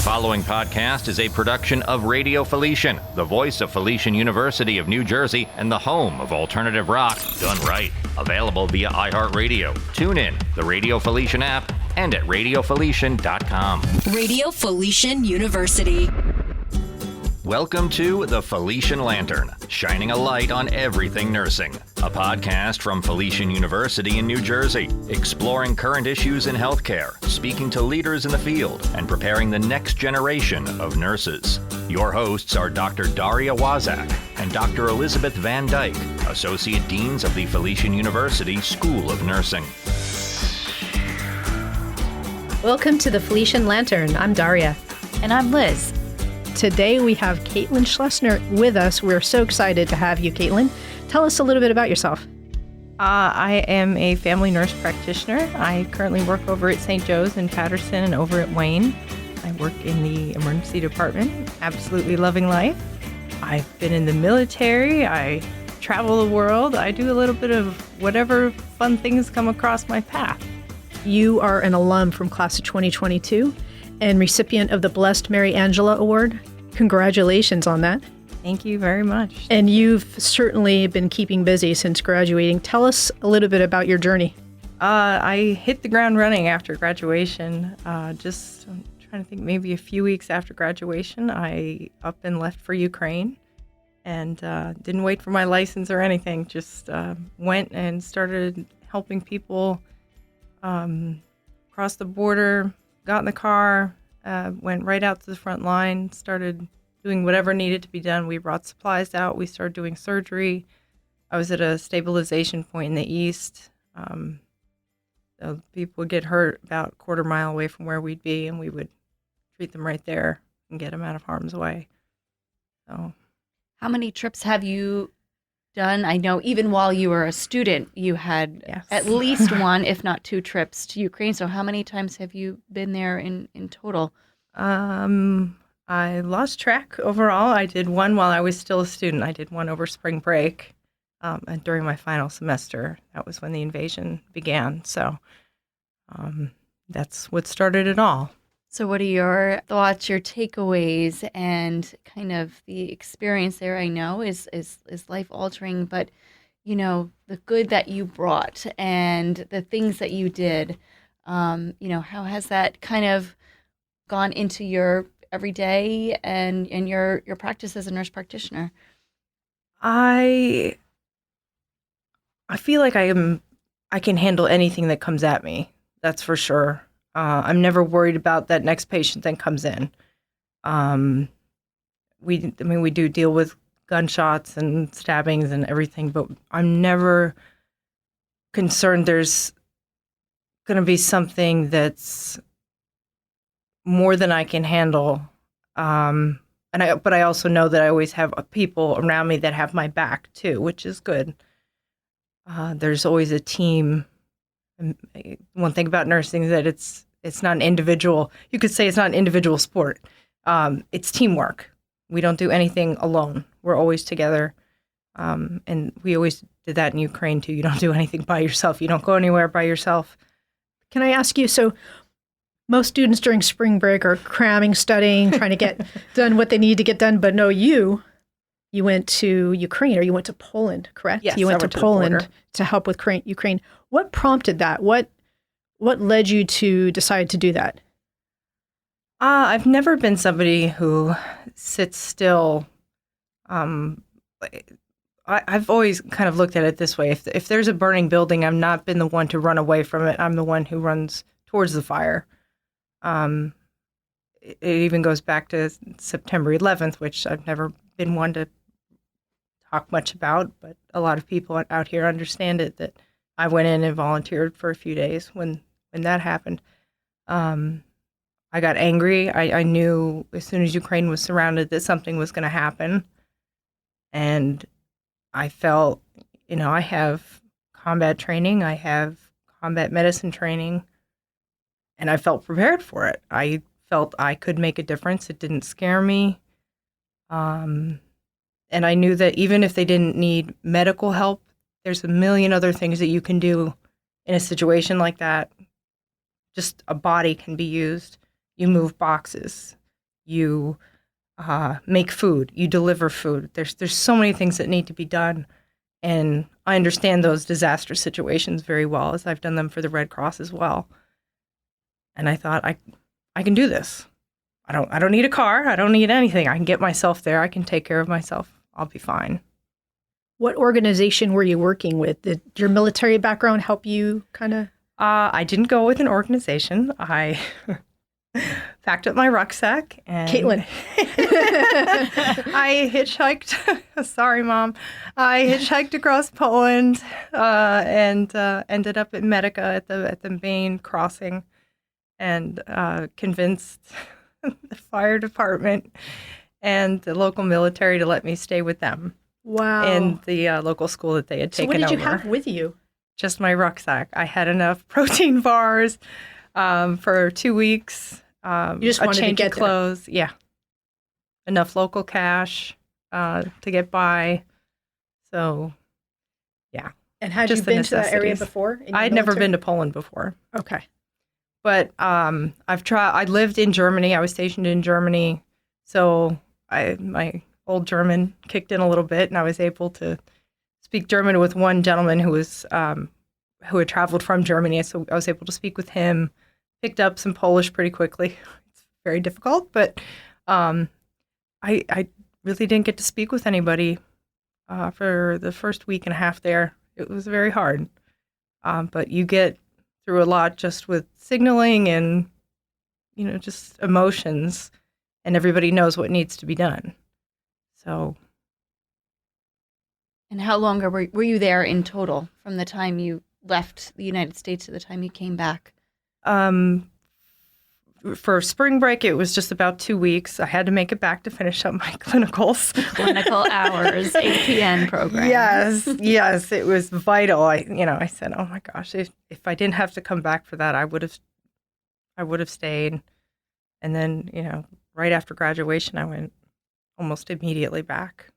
following podcast is a production of Radio Felician, the voice of Felician University of New Jersey and the home of alternative rock done right. Available via iHeartRadio, TuneIn, the Radio Felician app, and at radiofelician.com. Radio Felician University. Welcome to The Felician Lantern, shining a light on everything nursing. A podcast from Felician University in New Jersey, exploring current issues in healthcare, speaking to leaders in the field, and preparing the next generation of nurses. Your hosts are Dr. Daria Waszak and Dr. Elizabeth Van Dyke, Associate Deans of the Felician University School of Nursing. Welcome to the Felician Lantern. I'm Daria. And I'm Liz. Today we have Caitlin Schlesner with us. We're so excited to have you, Caitlin. Tell us a little bit about yourself. I am a family nurse practitioner. I currently work over at St. Joe's in Patterson and over at Wayne. I work in the emergency department, absolutely loving life. I've been in the military. I travel the world. I do a little bit of whatever fun things come across my path. You are an alum from class of 2022 and recipient of the Blessed Mary Angela Award. Congratulations on that. Thank you very much. And you've certainly been keeping busy since graduating. Tell us a little bit about your journey. I hit the ground running after graduation. I'm trying to think, maybe a few weeks after graduation, I up and left for Ukraine and didn't wait for my license or anything. Just went and started helping people cross the border, got in the car, went right out to the front line, started doing whatever needed to be done. We brought supplies out. We started doing surgery. I was at a stabilization point in the east. So people would get hurt about a quarter mile away from where we'd be, and we would treat them right there and get them out of harm's way. So, how many trips have you done? I know even while you were a student, you had at least one, if not two trips to Ukraine. So how many times have you been there in total? I lost track overall. I did one while I was still a student. I did one over spring break and during my final semester. That was when the invasion began. So that's what started it all. So what are your thoughts, your takeaways, and kind of the experience there? I know is life-altering, but, you know, the good that you brought and the things that you did, how has that kind of gone into your everyday and your practice as a nurse practitioner? I feel like I can handle anything that comes at me. That's for sure. I'm never worried about that next patient that comes in. We do deal with gunshots and stabbings and everything, but I'm never concerned there's going to be something that's more than I can handle. But I also know that I always have people around me that have my back too, which is good. There's always a team. One thing about nursing is that it's not an individual. You could say it's not an individual sport. It's teamwork. We don't do anything alone. We're always together. And we always did that in Ukraine too. You don't do anything by yourself. You don't go anywhere by yourself. Can I ask you, so most students during spring break are cramming, studying, trying to get done what they need to get done. But no, you went to Ukraine, or you went to Poland, correct? Yes, you went I went to to Poland to help with Ukraine. What prompted that? What led you to decide to do that? I've never been somebody who sits still. I've always kind of looked at it this way. If there's a burning building, I've not been the one to run away from it. I'm the one who runs towards the fire. It even goes back to September 11th, which I've never been one to talk much about, but a lot of people out here understand it, that I went in and volunteered for a few days when that happened. I got angry. I knew as soon as Ukraine was surrounded that something was going to happen. And I felt, I have combat training. I have combat medicine training. And I felt prepared for it. I felt I could make a difference. It didn't scare me. And I knew that even if they didn't need medical help, there's a million other things that you can do in a situation like that. Just a body can be used. You move boxes. you make food, you deliver food. There's so many things that need to be done. And I understand those disaster situations very well, as I've done them for the Red Cross as well. And I thought, I can do this. I don't need a car. I don't need anything. I can get myself there. I can take care of myself. I'll be fine. What organization were you working with? Did your military background help you kind of? I didn't go with an organization. I packed up my rucksack and Caitlin. I hitchhiked. Sorry, Mom. I hitchhiked across Poland and ended up at Medica at the main crossing, and convinced the fire department and the local military to let me stay with them. Wow. In the local school that they had taken over. So what did you have with you? Just my rucksack. I had enough protein bars for 2 weeks. You just wanted a change to get of clothes. There. Yeah. Enough local cash to get by. So, yeah. And had you been to that area before? I'd never been to Poland before. Okay. But I lived in Germany. I was stationed in Germany. So my old German kicked in a little bit, and I was able to speak German with one gentleman who had traveled from Germany. So I was able to speak with him, picked up some Polish pretty quickly. It's very difficult, but I really didn't get to speak with anybody for the first week and a half there. It was very hard. But you get through a lot just with signaling and, just emotions, and everybody knows what needs to be done. So. And how long were you there in total from the time you left the United States to the time you came back? For spring break, it was just about 2 weeks. I had to make it back to finish up my clinicals. Clinical hours, APN program. Yes, it was vital. I said, oh my gosh, if I didn't have to come back for that, I would have stayed. And then, right after graduation, I went almost immediately back.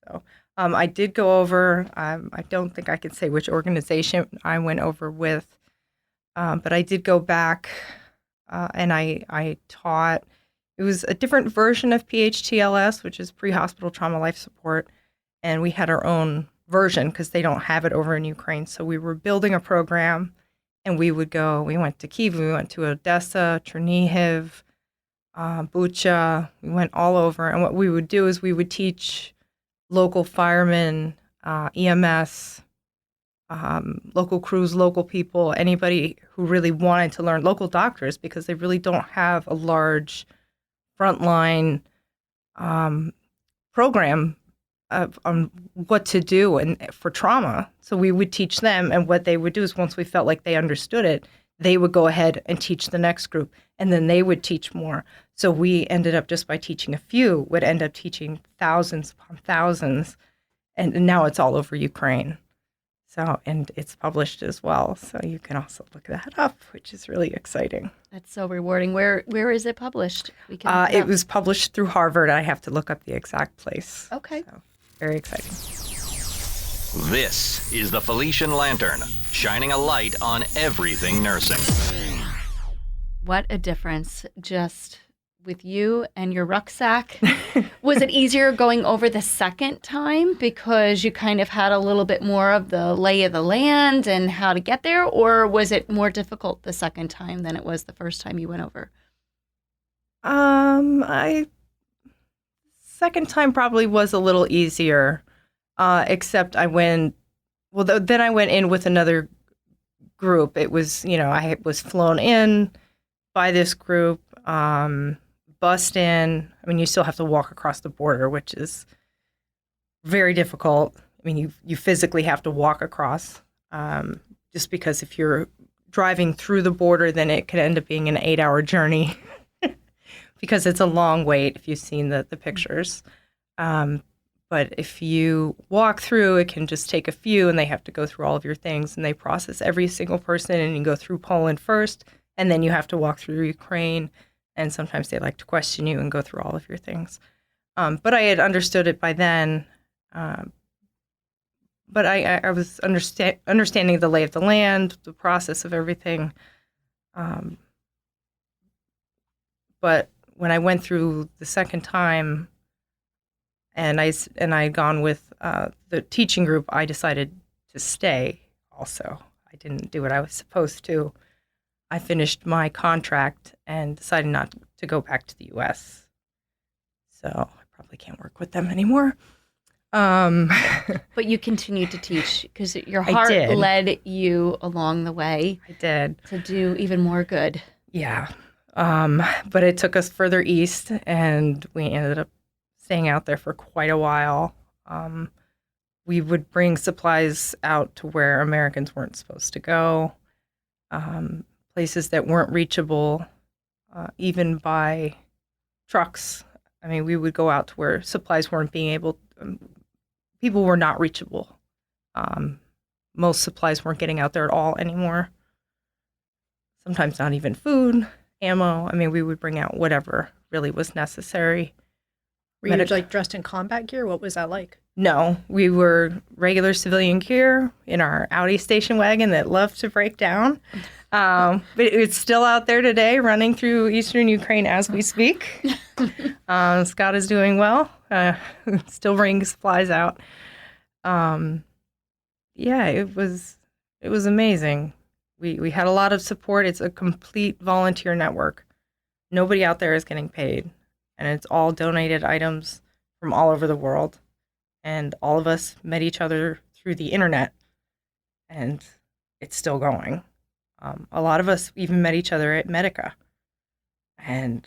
So I did go over. I don't think I can say which organization I went over with, but I did go back. And I taught, it was a different version of PHTLS, which is pre-hospital trauma life support. And we had our own version because they don't have it over in Ukraine. So we were building a program, and we went to Kyiv, we went to Odessa, Chernihiv, Bucha, we went all over. And what we would do is we would teach local firemen, EMS, local crews, local people, anybody who really wanted to learn, local doctors, because they really don't have a large frontline program on what to do and for trauma. So we would teach them, and what they would do is once we felt like they understood it, they would go ahead and teach the next group, and then they would teach more. So we ended up, just by teaching a few, would end up teaching thousands upon thousands, and now it's all over Ukraine. So, and it's published as well. So you can also look that up, which is really exciting. That's so rewarding. Where is it published? We can it was published through Harvard. I have to look up the exact place. Okay. So, very exciting. This is the Felician Lantern, shining a light on everything nursing. What a difference just with you and your rucksack. Was it easier going over the second time because you kind of had a little bit more of the lay of the land and how to get there, or was it more difficult the second time than it was the first time you went over? Second time probably was a little easier, except then I went in with another group. It was, I was flown in by this group, bussed in. I mean, you still have to walk across the border, which is very difficult. I mean, you physically have to walk across, just because if you're driving through the border, then it could end up being an 8-hour journey because it's a long wait if you've seen the pictures. But if you walk through, it can just take a few, and they have to go through all of your things, and they process every single person, and you go through Poland first, and then you have to walk through Ukraine. And sometimes they like to question you and go through all of your things. But I had understood it by then. But I was understanding the lay of the land, the process of everything. But when I went through the second time, and I had gone with the teaching group, I decided to stay. Also, I didn't do what I was supposed to. I finished my contract and decided not to go back to the U.S. So I probably can't work with them anymore. But you continued to teach because your I heart did. led you along the way I did. to do even more good. Yeah. But it took us further east, and we ended up staying out there for quite a while. We would bring supplies out to where Americans weren't supposed to go, places that weren't reachable, even by trucks. I mean, we would go out to where supplies weren't being able, people were not reachable. Most supplies weren't getting out there at all anymore. Sometimes not even food, ammo. I mean, we would bring out whatever really was necessary. Were you like dressed in combat gear? What was that like? No, we were regular civilian gear in our Audi station wagon that loved to break down. But it's still out there today, running through eastern Ukraine as we speak. Scott is doing well, still bringing supplies out. Yeah, it was amazing. We had a lot of support. It's a complete volunteer network. Nobody out there is getting paid, and it's all donated items from all over the world. And all of us met each other through the internet, and it's still going. A lot of us even met each other at Medica, and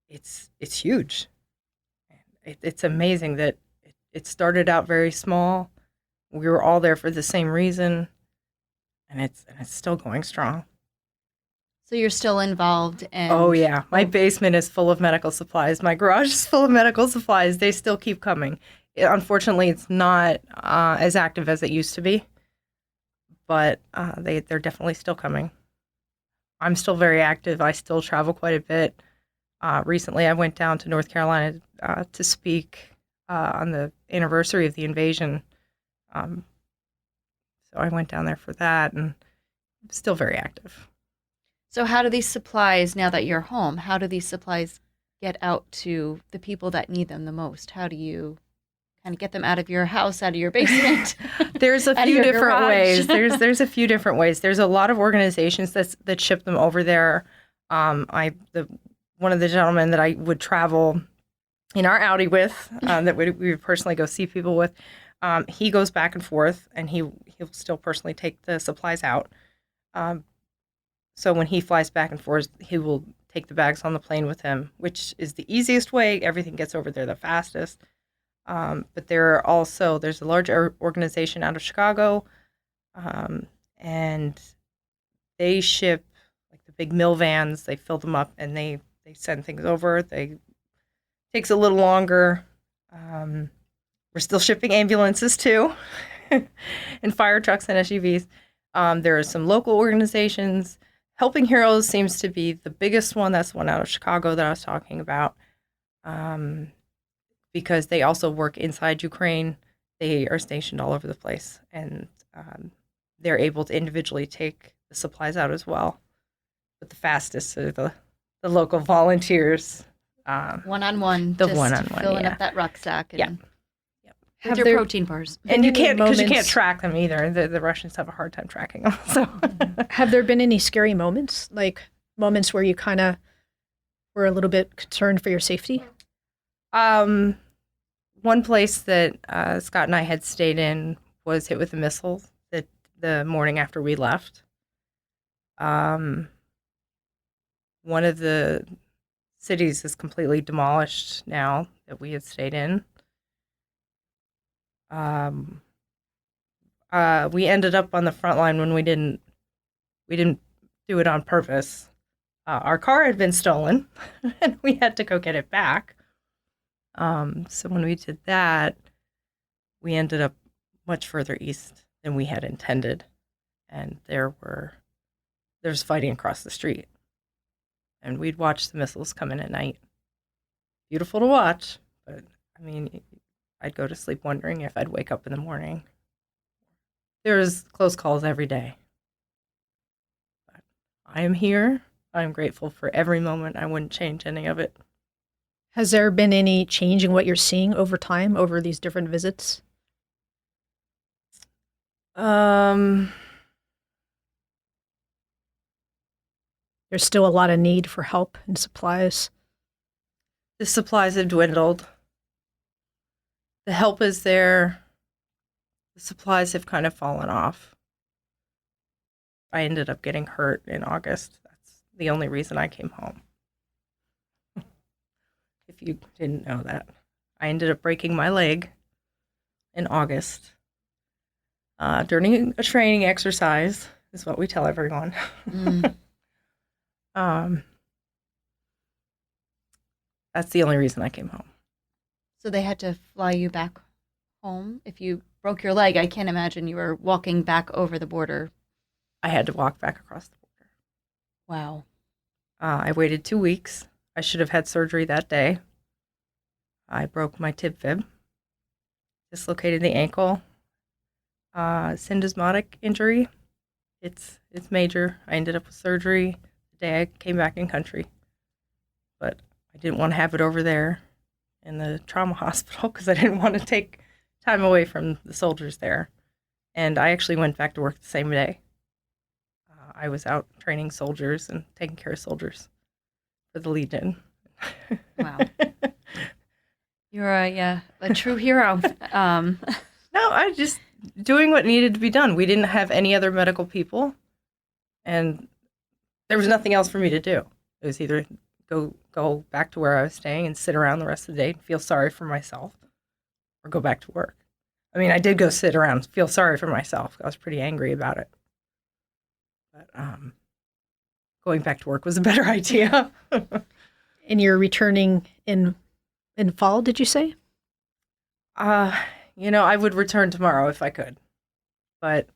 it's huge. It's amazing that it started out very small. We were all there for the same reason, and it's still going strong. So you're still involved and Oh yeah, my basement is full of medical supplies. My garage is full of medical supplies. They still keep coming. Unfortunately, it's not as active as it used to be, but they're definitely still coming. I'm still very active. I still travel quite a bit. Recently, I went down to North Carolina to speak on the anniversary of the invasion. So I went down there for that, and I'm still very active. So how do these supplies, now that you're home, how do these supplies get out to the people that need them the most? How do you kind of get them out of your house, out of your basement? There's a out of few your different garage? ways. There's a few different ways. There's a lot of organizations that ship them over there. One of the gentlemen that I would travel in our Audi with, that we would personally go see people with, he goes back and forth, and he'll still personally take the supplies out. So when he flies back and forth, he will take the bags on the plane with him, which is the easiest way. Everything gets over there the fastest. But there's a large organization out of Chicago, and they ship like the big mill vans. They fill them up and they send things over. Takes a little longer. We're still shipping ambulances too, and fire trucks and SUVs. There are some local organizations. Helping Heroes seems to be the biggest one. That's the one out of Chicago that I was talking about. Because they also work inside Ukraine. They are stationed all over the place, and they're able to individually take the supplies out as well. But the fastest are the local volunteers. One-on-one, The just one-on-one, filling yeah. up that rucksack. And Yeah. With Have your there protein bars. And you any can't, because you can't moments- track them either. The Russians have a hard time tracking them. So, Have there been any scary moments, like moments where you kind of were a little bit concerned for your safety? one place that Scott and I had stayed in was hit with a missile the morning after we left. One of the cities is completely demolished now that we had stayed in. We ended up on the front line when we didn't do it on purpose. Our car had been stolen, and we had to go get it back. So when we did that, we ended up much further east than we had intended, and there's fighting across the street, and we'd watch the missiles come in at night. Beautiful to watch, but I mean, I'd go to sleep wondering if I'd wake up in the morning. There's close calls every day. But I am here. I'm grateful for every moment. I wouldn't change any of it. Has there been any change in what you're seeing over time, over these different visits? Um, There's still a lot of need for help and supplies. the supplies have dwindled. The help is there. The supplies have kind of fallen off. I ended up getting hurt in August. That's the only reason I came home. If you didn't know that. I ended up breaking my leg in August during a training exercise, is what we tell everyone. That's the only reason I came home. So they had to fly you back home. If you broke your leg, I can't imagine you were walking back over the border. I had to walk back across the border. Wow. I waited 2 weeks. I should have had surgery that day. I broke my tib fib, dislocated the ankle, syndesmotic injury. It's major. I ended up with surgery the day I came back in country. But I didn't want to have it over there in the trauma hospital because I didn't want to take time away from the soldiers there. And I actually went back to work the same day. I was out training soldiers and taking care of soldiers for the Legion. Wow. You're a true hero. No, I just doing what needed to be done. We didn't have any other medical people, and there was nothing else for me to do. It was either go back to where I was staying and sit around the rest of the day and feel sorry for myself, or go back to work. I mean, I did go sit around and feel sorry for myself. I was pretty angry about it. But going back to work was a better idea. And you're returning in fall, did you say? I would return tomorrow if I could. But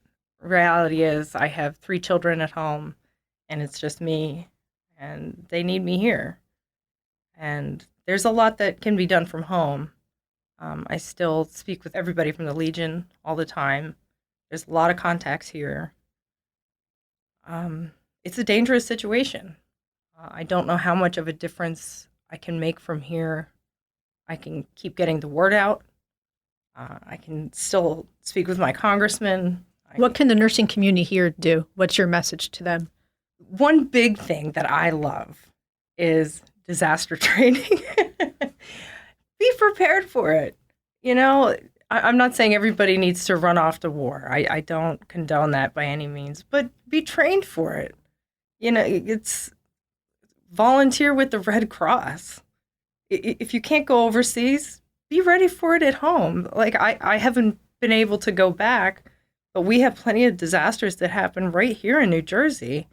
reality is I have 3 children at home, and it's just me, and they need me here. And there's a lot that can be done from home. I still speak with everybody from the Legion all the time. There's a lot of contacts here. It's a dangerous situation. I don't know how much of a difference I can make from here. I can keep getting the word out. I can still speak with my congressman. What can the nursing community here do? What's your message to them? One big thing that I love is disaster training. Be prepared for it. I'm not saying everybody needs to run off to war. I don't condone that by any means, but be trained for it. It's volunteer with the Red Cross. If you can't go overseas, be ready for it at home. Like I haven't been able to go back, but we have plenty of disasters that happen right here in New Jersey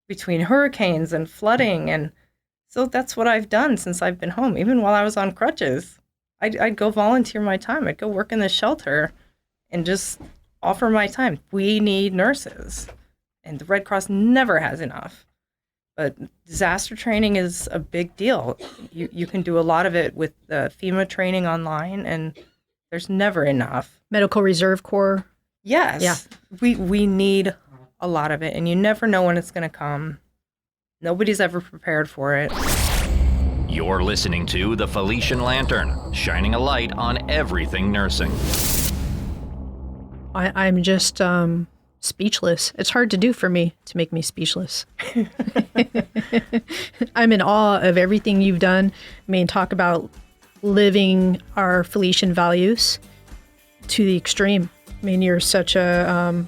between hurricanes and flooding. And so that's what I've done since I've been home. Even while I was on crutches, I'd go volunteer my time. I'd go work in the shelter and just offer my time. We need nurses, and the Red Cross never has enough. But disaster training is a big deal. You can do a lot of it with FEMA training online, and there's never enough. Medical Reserve Corps? Yes. Yeah. We need a lot of it, and you never know when it's going to come. Nobody's ever prepared for it. You're listening to The Felician Lantern, shining a light on everything nursing. I'm just speechless. It's hard to do for me to make me speechless. I'm in awe of everything you've done. I mean, talk about living our Felician values to the extreme. I mean, you're such an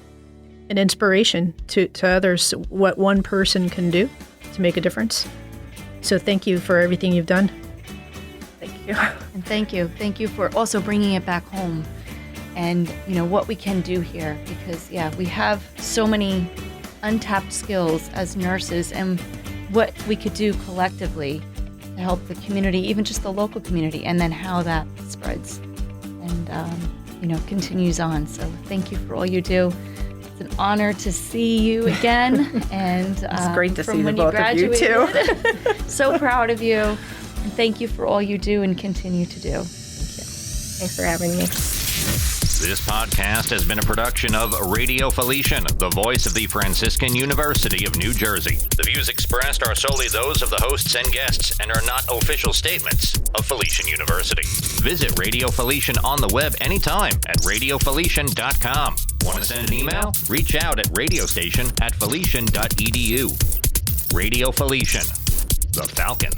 inspiration to others, what one person can do to make a difference. So thank you for everything you've done. Thank you. And thank you. Thank you for also bringing it back home and, what we can do here. Because, we have so many untapped skills as nurses and what we could do collectively to help the community, even just the local community, and then how that spreads and, continues on. So thank you for all you do. It's an honor to see you again. And it's great to see the both of you, too. So proud of you. And thank you for all you do and continue to do. Thank you. Thanks for having me. This podcast has been a production of Radio Felician, the voice of the Franciscan University of New Jersey. The views expressed are solely those of the hosts and guests and are not official statements of Felician University. Visit Radio Felician on the web anytime at radiofelician.com. Want to send an email? Reach out at radiostation@felician.edu. Radio Felician, the Falcon.